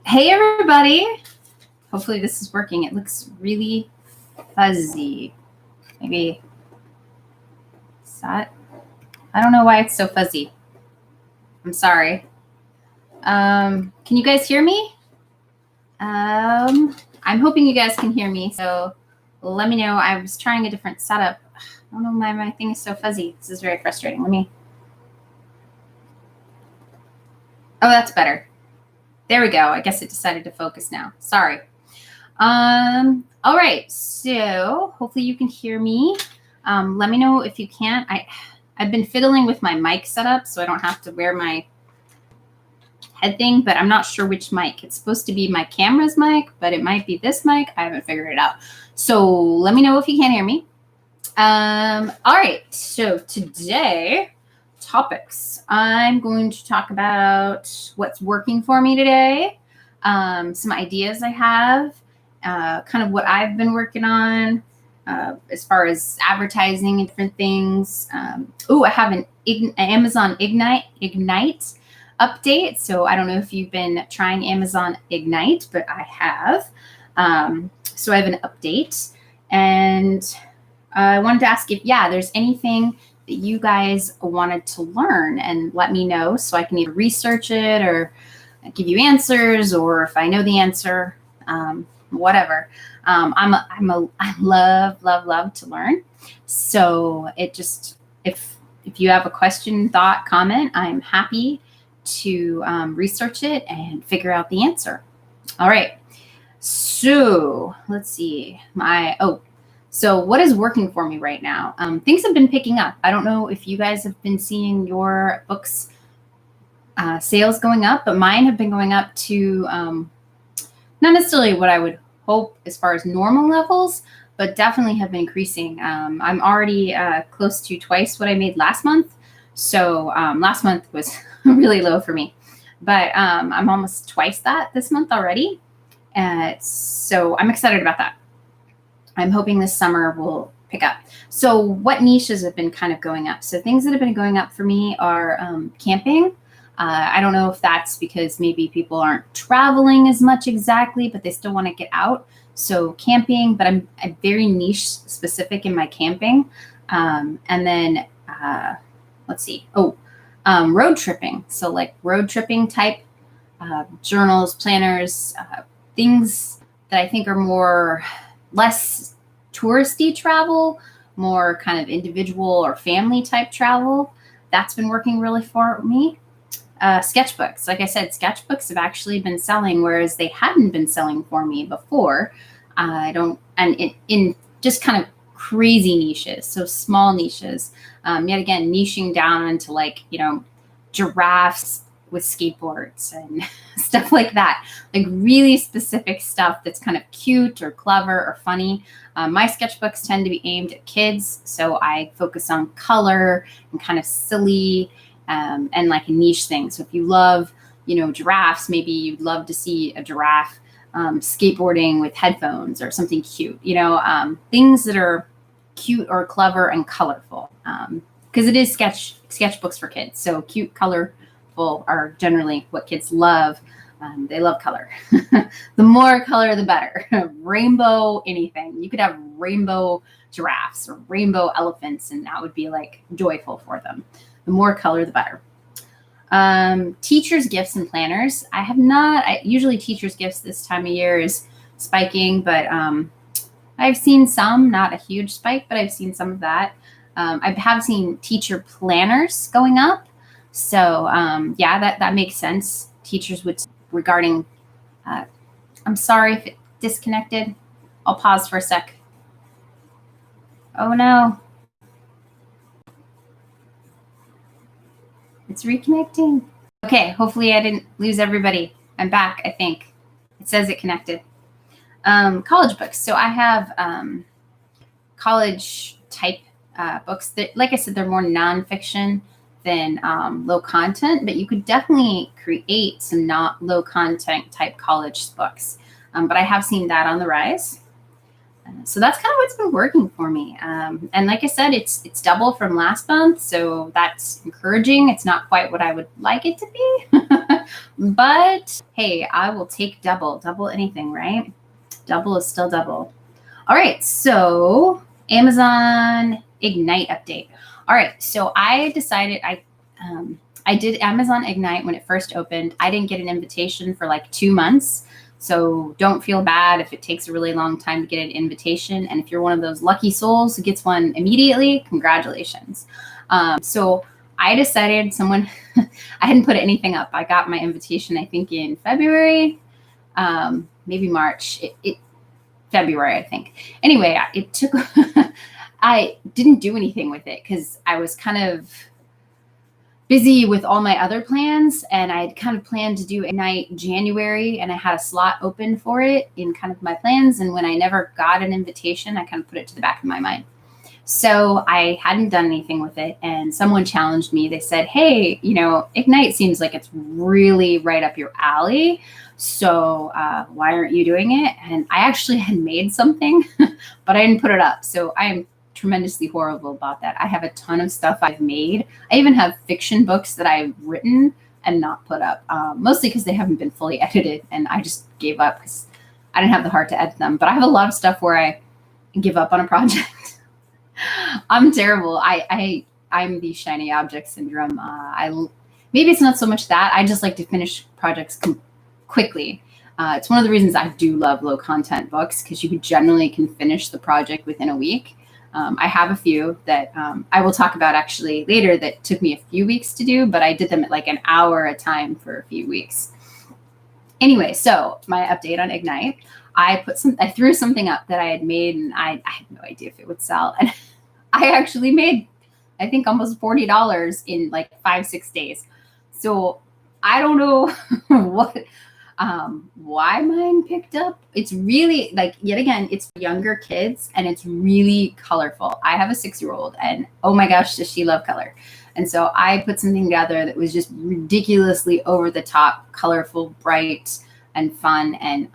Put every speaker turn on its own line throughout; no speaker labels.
Hey everybody! Hopefully this is working. It looks really fuzzy. Maybe is that? I don't know why it's so fuzzy. I'm sorry. Can you guys hear me? I'm hoping you guys can hear me. So let me know. I was trying a different setup. I don't know why my thing is so fuzzy. This is very frustrating. Oh, that's better. There we go. I guess it decided to focus now. Sorry. All right. So hopefully you can hear me. Let me know if you can't. I've been fiddling with my mic setup, so I don't have to wear my head thing, but I'm not sure which mic. It's supposed to be my camera's mic, but it might be this mic. I haven't figured it out. So let me know if you can't hear me. All right. So today, topics. I'm going to talk about what's working for me today, some ideas I have, kind of what I've been working on as far as advertising and different things. I have an Amazon Ignite update. So I don't know if you've been trying Amazon Ignite, but I have. So I have an update, and I wanted to ask if, there's anything that you guys wanted to learn, and let me know so I can either research it or give you answers, or if I know the answer, whatever. I love to learn. So if you have a question, thought, comment, I'm happy to research it and figure out the answer. All right. So let's see. So what is working for me right now? Things have been picking up. I don't know if you guys have been seeing your books sales going up, but mine have been going up to not necessarily what I would hope as far as normal levels, but definitely have been increasing. I'm already close to twice what I made last month. So last month was really low for me, but I'm almost twice that this month already. So I'm excited about that. I'm hoping this summer will pick up. So what niches have been kind of going up? So things that have been going up for me are camping. I don't know if that's because maybe people aren't traveling as much exactly, but they still want to get out. So camping, but I'm very niche specific in my camping. And then let's see. Road tripping. So like road tripping type journals, planners, things that I think are less touristy travel, more kind of individual or family type travel. That's been working really for me. Sketchbooks. Like I said, sketchbooks have actually been selling, whereas they hadn't been selling for me before. In just kind of crazy niches, so small niches. Yet again, niching down into giraffes with skateboards and stuff like that, like really specific stuff that's kind of cute or clever or funny. My sketchbooks tend to be aimed at kids, so I focus on color and kind of silly and like a niche thing. So if you love, giraffes, maybe you'd love to see a giraffe skateboarding with headphones or something cute, things that are cute or clever and colorful, because it is sketchbooks for kids. So cute, colorful are generally what kids love. They love color. The more color, the better. Rainbow anything. You could have rainbow giraffes or rainbow elephants, and that would be like joyful for them. The more color, the better. Teachers' gifts and planners. Usually teachers' gifts this time of year is spiking, but I've seen some, not a huge spike, but I've seen some of that. I have seen teacher planners going up. So that makes sense. Teachers would regarding, I'm sorry if it disconnected. I'll pause for a sec. Oh no. It's reconnecting. Okay, hopefully I didn't lose everybody. I'm back, I think. It says it connected. College books. So I have college type books that, like I said, they're more nonfiction than low content, but you could definitely create some not low content type college books. But I have seen that on the rise. So that's kind of what's been working for me. And like I said, it's double from last month. So that's encouraging. It's not quite what I would like it to be. But hey, I will take double anything, right? Double is still double. All right, so Amazon Ignite update. All right, so I decided I did Amazon Ignite when it first opened. I didn't get an invitation for like 2 months. So don't feel bad if it takes a really long time to get an invitation. And if you're one of those lucky souls who gets one immediately, congratulations. So I decided I hadn't put anything up. I got my invitation, I think in February, maybe March, February, I think. Anyway, it took, I didn't do anything with it because I was kind of busy with all my other plans, and I had kind of planned to do Ignite January, and I had a slot open for it in kind of my plans. And when I never got an invitation, I kind of put it to the back of my mind. So I hadn't done anything with it, and someone challenged me. They said, hey, Ignite seems like it's really right up your alley. So why aren't you doing it? And I actually had made something, but I didn't put it up. So I'm tremendously horrible about that. I have a ton of stuff I've made. I even have fiction books that I've written and not put up, mostly because they haven't been fully edited, and I just gave up because I didn't have the heart to edit them. But I have a lot of stuff where I give up on a project. I'm terrible. I'm the shiny object syndrome. Maybe it's not so much that. I just like to finish projects quickly. It's one of the reasons I do love low content books, because you generally can finish the project within a week. I have a few that I will talk about actually later that took me a few weeks to do, but I did them at like an hour a time for a few weeks. Anyway, so my update on Ignite, I threw something up that I had made, and I had no idea if it would sell. And I actually made, I think, almost $40 in like 5-6 days. So I don't know why mine picked up. It's really, like, yet again, it's for younger kids, and it's really colorful. I have a 6-year-old, and oh my gosh, does she love color. And so I put something together that was just ridiculously over the top, colorful, bright, and fun. And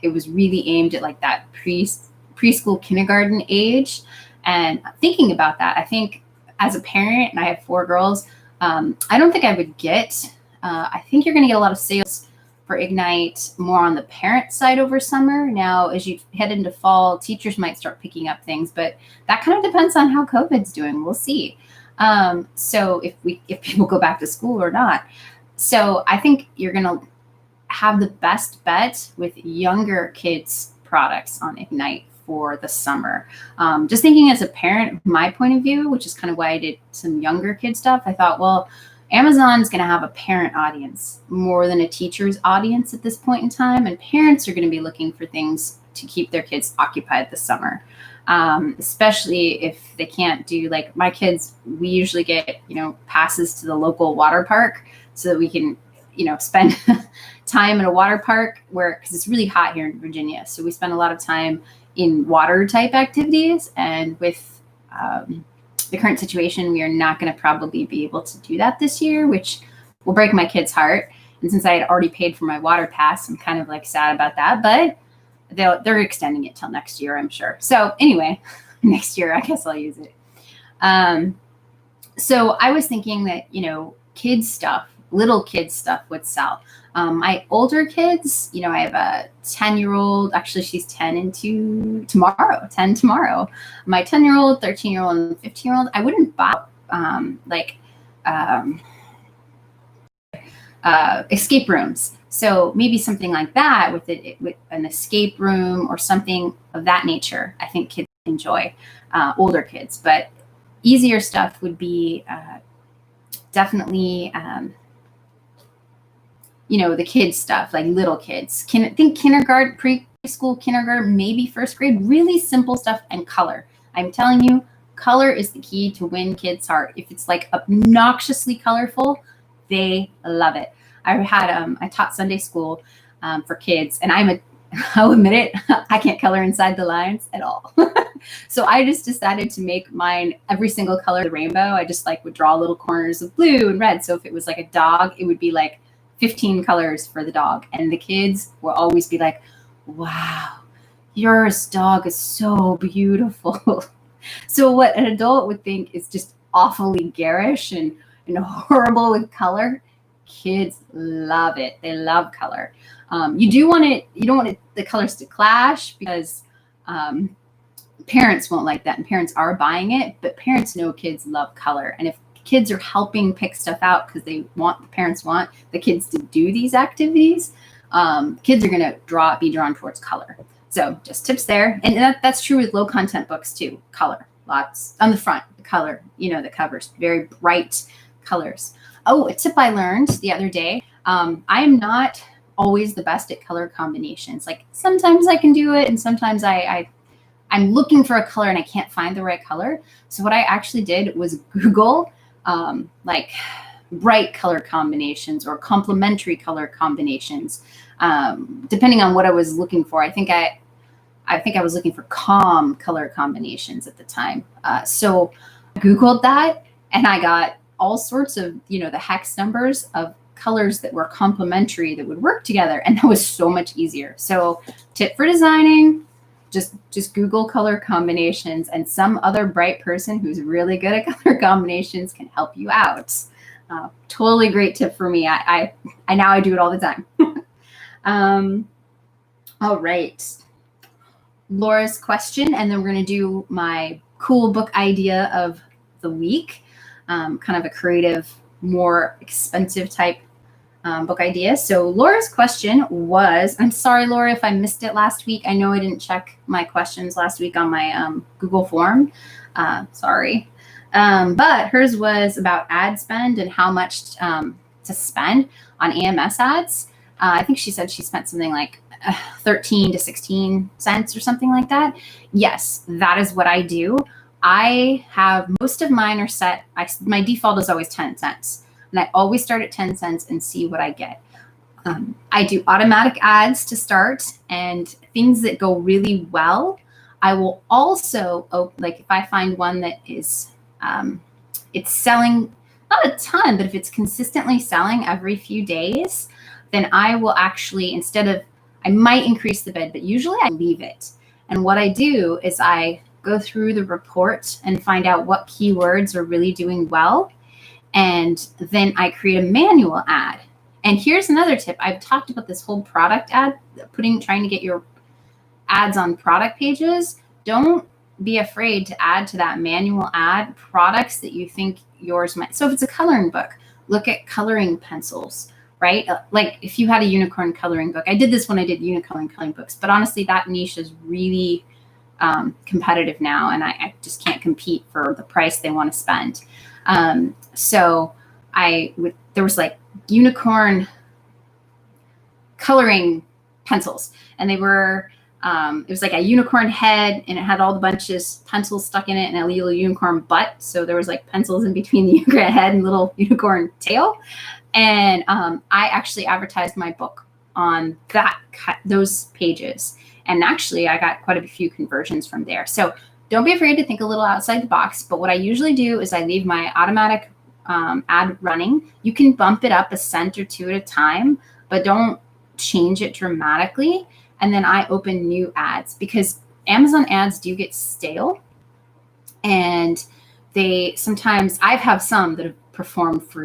it was really aimed at like that preschool, kindergarten age. And thinking about that, I think as a parent, and I have 4 girls, I don't think I would get, I think you're going to get a lot of sales for Ignite more on the parent side over summer. Now, as you head into fall, teachers might start picking up things, but that kind of depends on how COVID's doing. We'll see. So if people go back to school or not. So I think you're going to have the best bet with younger kids products on Ignite for the summer. Just thinking as a parent, my point of view, which is kind of why I did some younger kid stuff, I thought, well, Amazon's going to have a parent audience more than a teacher's audience at this point in time. And parents are going to be looking for things to keep their kids occupied this summer. Especially if they can't do, like my kids, we usually get, passes to the local water park so that we can, spend time in a water park because it's really hot here in Virginia. So we spend a lot of time in water type activities, and with, the current situation, we are not going to probably be able to do that this year, which will break my kid's heart. And since I had already paid for my water pass, I'm kind of like sad about that, but they're extending it till next year, I'm sure. So anyway, next year, I guess I'll use it. So I was thinking that, kids stuff, little kids stuff would sell. My older kids, I have a 10-year-old, actually she's 10 tomorrow. My 10-year-old, 13-year-old, and 15-year-old, I wouldn't buy escape rooms. So maybe something like that with an escape room or something of that nature. I think kids enjoy, older kids, but easier stuff would be definitely, the kids stuff, like little kids. Think kindergarten, preschool, kindergarten, maybe first grade, really simple stuff, and color. I'm telling you, color is the key to win kids' heart. If it's like obnoxiously colorful, they love it. I taught Sunday school for kids, and I'll admit it, I can't color inside the lines at all. So I just decided to make mine every single color of the rainbow. I just would draw little corners of blue and red. So if it was like a dog, it would be like 15 colors for the dog. And the kids will always be like, wow, your dog is so beautiful. So what an adult would think is just awfully garish and horrible with color, Kids love it. They love color. You don't want the colors to clash, because parents won't like that, and parents are buying it, but parents know kids love color. And if kids are helping pick stuff out because parents want the kids to do these activities, kids are going to be drawn towards color. So just tips there. And that's true with low content books too. Color, lots on the front, the color, the covers, very bright colors. Oh, a tip I learned the other day. I am not always the best at color combinations. Like sometimes I can do it, and sometimes I'm looking for a color and I can't find the right color. So what I actually did was Google like bright color combinations or complementary color combinations, depending on what I was looking for. I think I was looking for calm color combinations at the time. So I Googled that, and I got all sorts of, the hex numbers of colors that were complementary that would work together. And that was so much easier. So tip for designing, just Google color combinations, and some other bright person who's really good at color combinations can help you out. Totally great tip for me. I now do it all the time. All right. Laura's question, and then we're going to do my cool book idea of the week, kind of a creative, more expensive type book idea. So Laura's question was, I'm sorry, Laura, if I missed it last week. I know I didn't check my questions last week on my Google form. Sorry. But hers was about ad spend and how much to spend on AMS ads. I think she said she spent something like 13 to 16 cents or something like that. Yes, that is what I do. I have, most of mine are set. My default is always 10 cents. And I always start at 10 cents and see what I get. I do automatic ads to start, and things that go really well. I will also, like if I find one that is, it's selling, not a ton, but if it's consistently selling every few days, then I will actually, I might increase the bid, but usually I leave it. And what I do is I go through the report and find out what keywords are really doing well. And then I create a manual ad. And here's another tip. I've talked about this whole product ad, trying to get your ads on product pages. Don't be afraid to add to that manual ad products that you think yours might. So if it's a coloring book, look at coloring pencils, right? Like if you had a unicorn coloring book, I did this when I did unicorn coloring books, but honestly, that niche is really competitive now, and I just can't compete for the price they want to spend. So there was like unicorn coloring pencils, and they were, it was like a unicorn head, and it had all the bunches pencils stuck in it, and a little unicorn butt. So there was like pencils in between the unicorn head and little unicorn tail. And I actually advertised my book on those pages. And actually I got quite a few conversions from there. So don't be afraid to think a little outside the box. But what I usually do is I leave my automatic ad running. You can bump it up a cent or two at a time, but don't change it dramatically. And then I open new ads, because Amazon ads do get stale. And I have some that have performed for